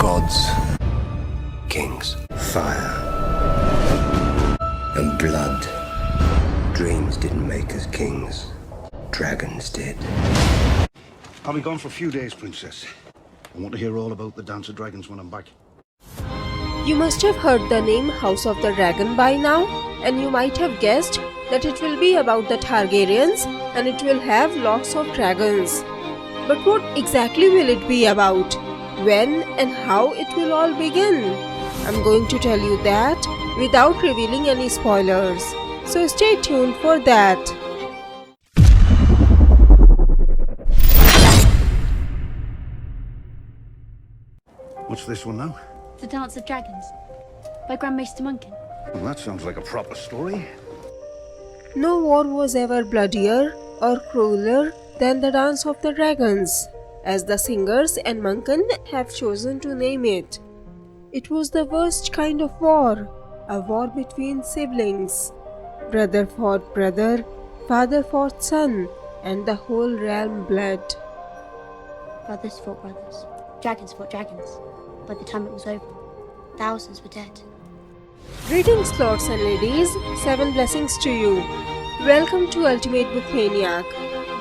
gods, kings, fire, and blood. Dreams didn't make us kings. Dragons did. I'll be gone for a few days, Princess. I want to hear all about the Dance of Dragons when I'm back. You must have heard the name House of the Dragon by now, and you might have guessed that it will be about the Targaryens and it will have lots of dragons. But what exactly will it be about? When and how it will all begin? I'm going to tell you that without revealing any spoilers. So stay tuned for that. What's this one now? The Dance of Dragons by Grandmaster Munkin. Well, that sounds like a proper story. No war was ever bloodier or crueler than the Dance of the Dragons, as the singers and Munkin have chosen to name it. It was the worst kind of war, a war between siblings. Brother fought brother, father fought son, and the whole realm bled. Brothers fought brothers. Dragons fought dragons. By the time it was over, thousands were dead. Greetings, lords and ladies, 7 blessings to you. Welcome to Ultimate Book Maniac,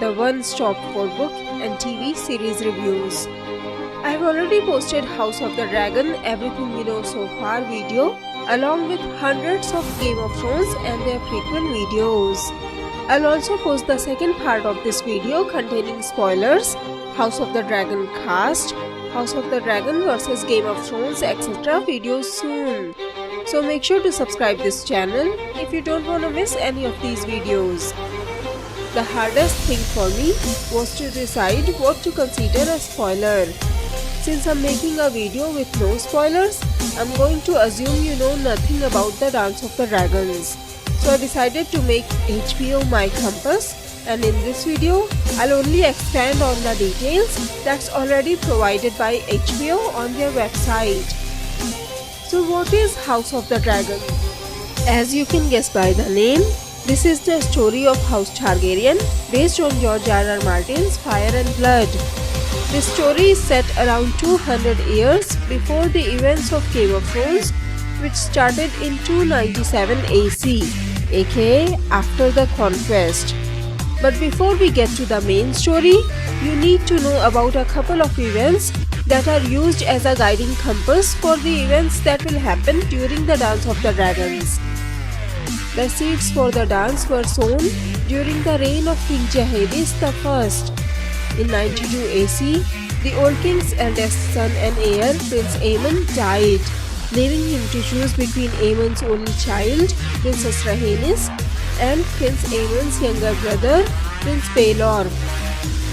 the one-stop for book and TV series reviews. I have already posted House of the Dragon Everything We Know So Far video along with hundreds of Game of Thrones and their prequel videos. I'll also post the second part of this video containing spoilers, House of the Dragon cast, House of the Dragon vs Game of Thrones etc. videos soon. So make sure to subscribe this channel if you don't want to miss any of these videos. The hardest thing for me was to decide what to consider a spoiler. Since I'm making a video with no spoilers, I'm going to assume you know nothing about the Dance of the Dragons. So I decided to make HBO my compass, and in this video, I'll only expand on the details that's already provided by HBO on their website. So what is House of the Dragon? As you can guess by the name, this is the story of House Targaryen based on George R.R. Martin's Fire and Blood. This story is set around 200 years before the events of Game of Thrones, which started in 297 AC, aka after the conquest. But before we get to the main story, you need to know about a couple of events that are used as a guiding compass for the events that will happen during the Dance of the Dragons. The seeds for the dance were sown during the reign of King Jaehaerys I. In 92 AC, the old king's eldest son and heir, Prince Aemon, died, leaving him to choose between Aemon's only child, Princess Rhaenys, and Prince Aemon's younger brother, Prince Baelor.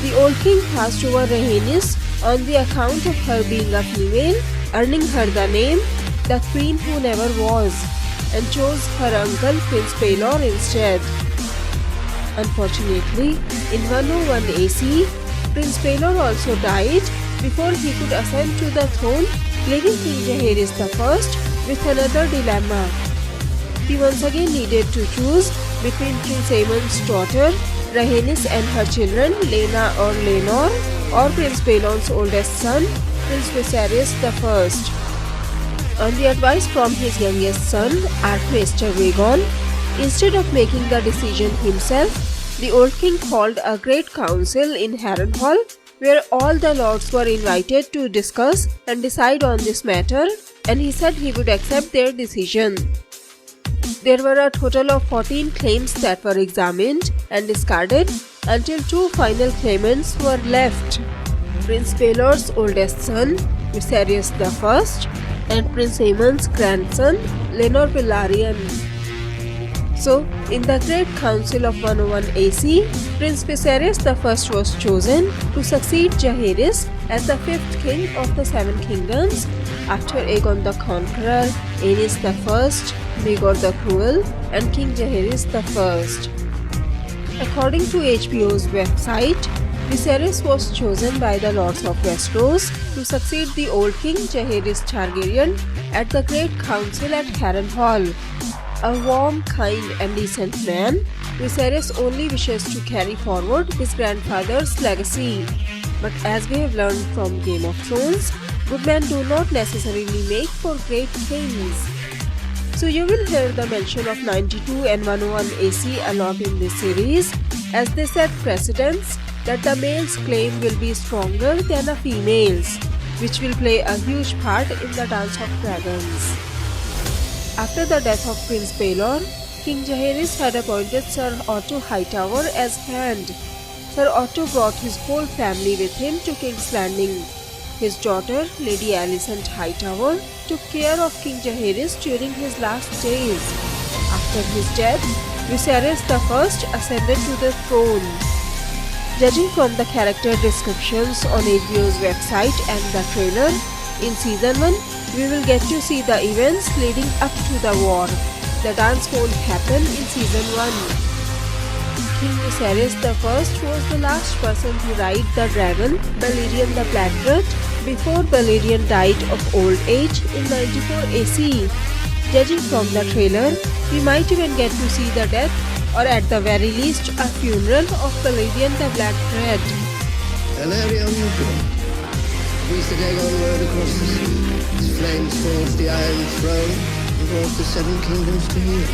The old king passed over Rhaenys on the account of her being a female, earning her the name the Queen Who Never Was, and chose her uncle Prince Baelor instead. Unfortunately, in 101 AC, Prince Baelor also died before he could ascend to the throne, leaving King Jaehaerys I with another dilemma. He once again needed to choose between Prince Aemon's daughter, Rhaenys, and her children, Laena or Laenor, or Prince Baelor's oldest son, Prince Viserys I. On the advice from his youngest son, Archmaester Rhaegon, instead of making the decision himself, the old king called a great council in Harrenhal, where all the lords were invited to discuss and decide on this matter, and he said he would accept their decision. There were a total of 14 claims that were examined and discarded until 2 final claimants were left: Prince Baelor's oldest son, Viserys I, and Prince Aemon's grandson, Laenor Velaryon. So, in the Great Council of 101 AC, Prince Viserys I was chosen to succeed Jaehaerys as the 5th king of the 7 kingdoms after Aegon the Conqueror, Aenys I, Maegor the Cruel, and King Jaehaerys I. According to HBO's website, Viserys was chosen by the Lords of Westeros to succeed the old king Jaehaerys Targaryen at the Great Council at Harrenhal. A warm, kind and decent man, Viserys only wishes to carry forward his grandfather's legacy. But as we have learned from Game of Thrones, good men do not necessarily make for great kings. So you will hear the mention of 92 and 101 AC a lot in this series, as they set precedents that the male's claim will be stronger than a female's, which will play a huge part in the Dance of Dragons. After the death of Prince Baelor, King Jaehaerys had appointed Sir Otto Hightower as Hand. Sir Otto brought his whole family with him to King's Landing. His daughter, Lady Alicent Hightower, took care of King Jaehaerys during his last days. After his death, Viserys I ascended to the throne. Judging from the character descriptions on HBO's website and the trailer, in Season 1, we will get to see the events leading up to the war. The dance won't happen in Season 1. King Viserys I was the last person to ride the dragon, Balerion the Blackbird, before Balerion died of old age in 94 AC. Judging from the trailer, we might even get to see the death, or at the very least a funeral of Balerion the Blackbird. Valerion Dawn. We the Dagon rode across the sea. His flames forged the Iron Throne and brought the Seven Kingdoms to heel.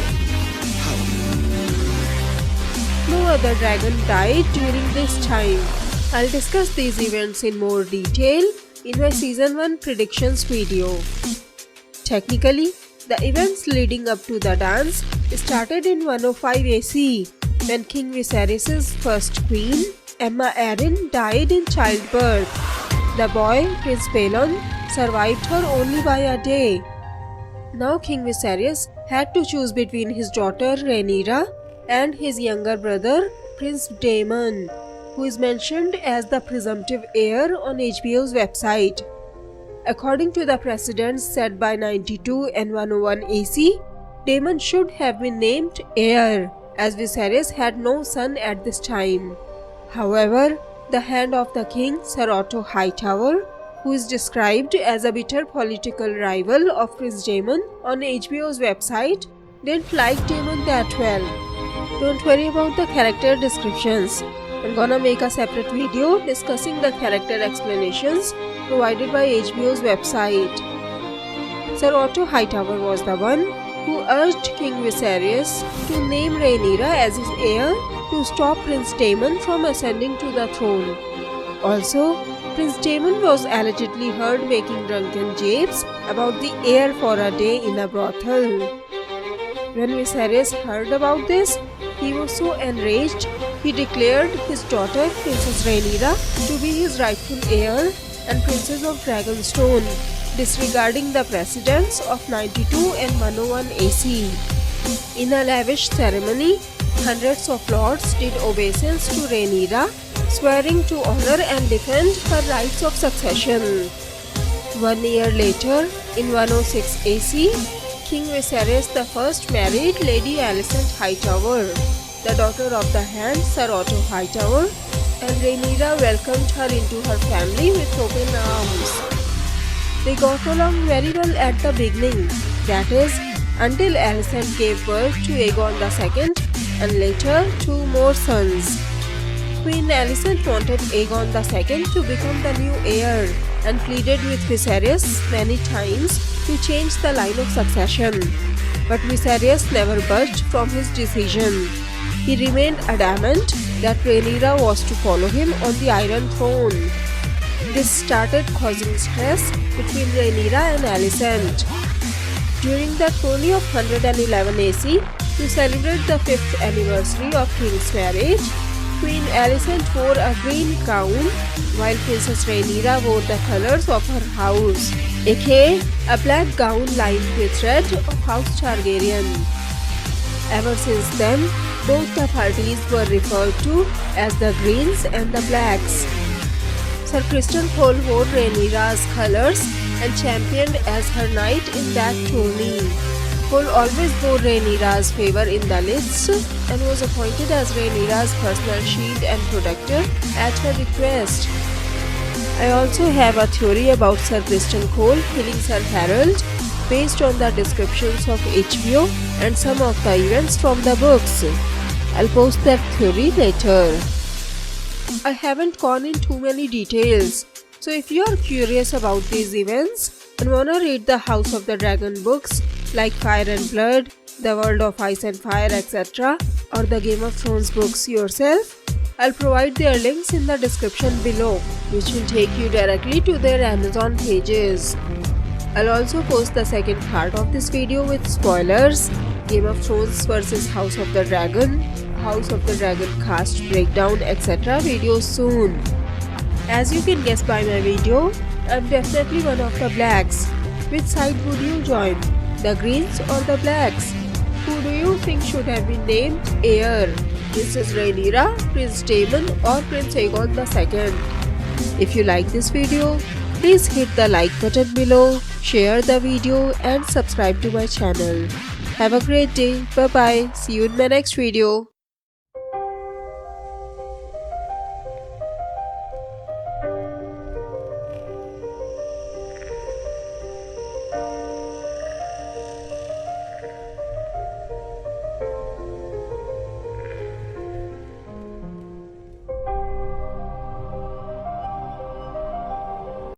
No other dragon died during this time. I'll discuss these events in more detail in my Season 1 predictions video. Technically, the events leading up to the dance started in 105 AC when King Viserys' first queen, Aemma Arryn, died in childbirth. The boy, Prince Balon, survived her only by a day. Now King Viserys had to choose between his daughter Rhaenyra and his younger brother, Prince Daemon, who is mentioned as the presumptive heir on HBO's website. According to the precedents set by 92 and 101 AC, Daemon should have been named heir, as Viserys had no son at this time. However, the hand of the king, Sir Otto Hightower, who is described as a bitter political rival of Prince Daemon on HBO's website, didn't like Daemon that well. Don't worry about the character descriptions. I'm gonna make a separate video discussing the character explanations provided by HBO's website. Sir Otto Hightower was the one who urged King Viserys to name Rhaenyra as his heir to stop Prince Daemon from ascending to the throne. Also, Prince Daemon was allegedly heard making drunken japes about the heir for a day in a brothel. When Viserys heard about this, he was so enraged, he declared his daughter, Princess Rhaenyra, to be his rightful heir and Princess of Dragonstone, disregarding the precedents of 92 and 101 AC. In a lavish ceremony, hundreds of lords did obeisance to Rhaenyra, swearing to honor and defend her rights of succession. 1 year later, in 106 AC, King Viserys I married Lady Alicent Hightower, the daughter of the Hand, Sir Otto Hightower, and Rhaenyra welcomed her into her family with open arms. They got along very well at the beginning, that is, until Alicent gave birth to Aegon II and later 2 more sons. Queen Alicent wanted Aegon II to become the new heir and pleaded with Viserys many times to change the line of succession. But Viserys never budged from his decision. He remained adamant that Rhaenyra was to follow him on the Iron Throne. This started causing stress between Rhaenyra and Alicent. During the tourney of 111 AC, to celebrate the 5th anniversary of King's marriage, Queen Alicent wore a green gown, while Princess Rhaenyra wore the colors of her house, aka a black gown lined with red of House Targaryen. Ever since then, both the parties were referred to as the Greens and the Blacks. Sir Criston Cole wore Rhaenyra's colors and championed as her knight in that tourney. Cole always bore Rhaenyra's favor in the lists and was appointed as Rhaenyra's personal shield and protector at her request. I also have a theory about Sir Criston Cole killing Sir Harold based on the descriptions of HBO and some of the events from the books. I'll post that theory later. I haven't gone in too many details, So if you are curious about these events and wanna read the House of the Dragon books like Fire and Blood, The World of Ice and Fire, etc., or the Game of Thrones books yourself, I'll provide their links in the description below, which will take you directly to their Amazon pages. I'll also post the second part of this video with spoilers, Game of Thrones versus House of the Dragon, House of the Dragon cast breakdown, etc. videos soon. As you can guess by my video, I'm definitely one of the blacks. Which side would you join? The greens or the blacks? Who do you think should have been named heir? Princess Rhaenyra, Prince Daemon or Prince Aegon II? If you like this video, please hit the like button below, share the video and subscribe to my channel. Have a great day. Bye bye. See you in my next video.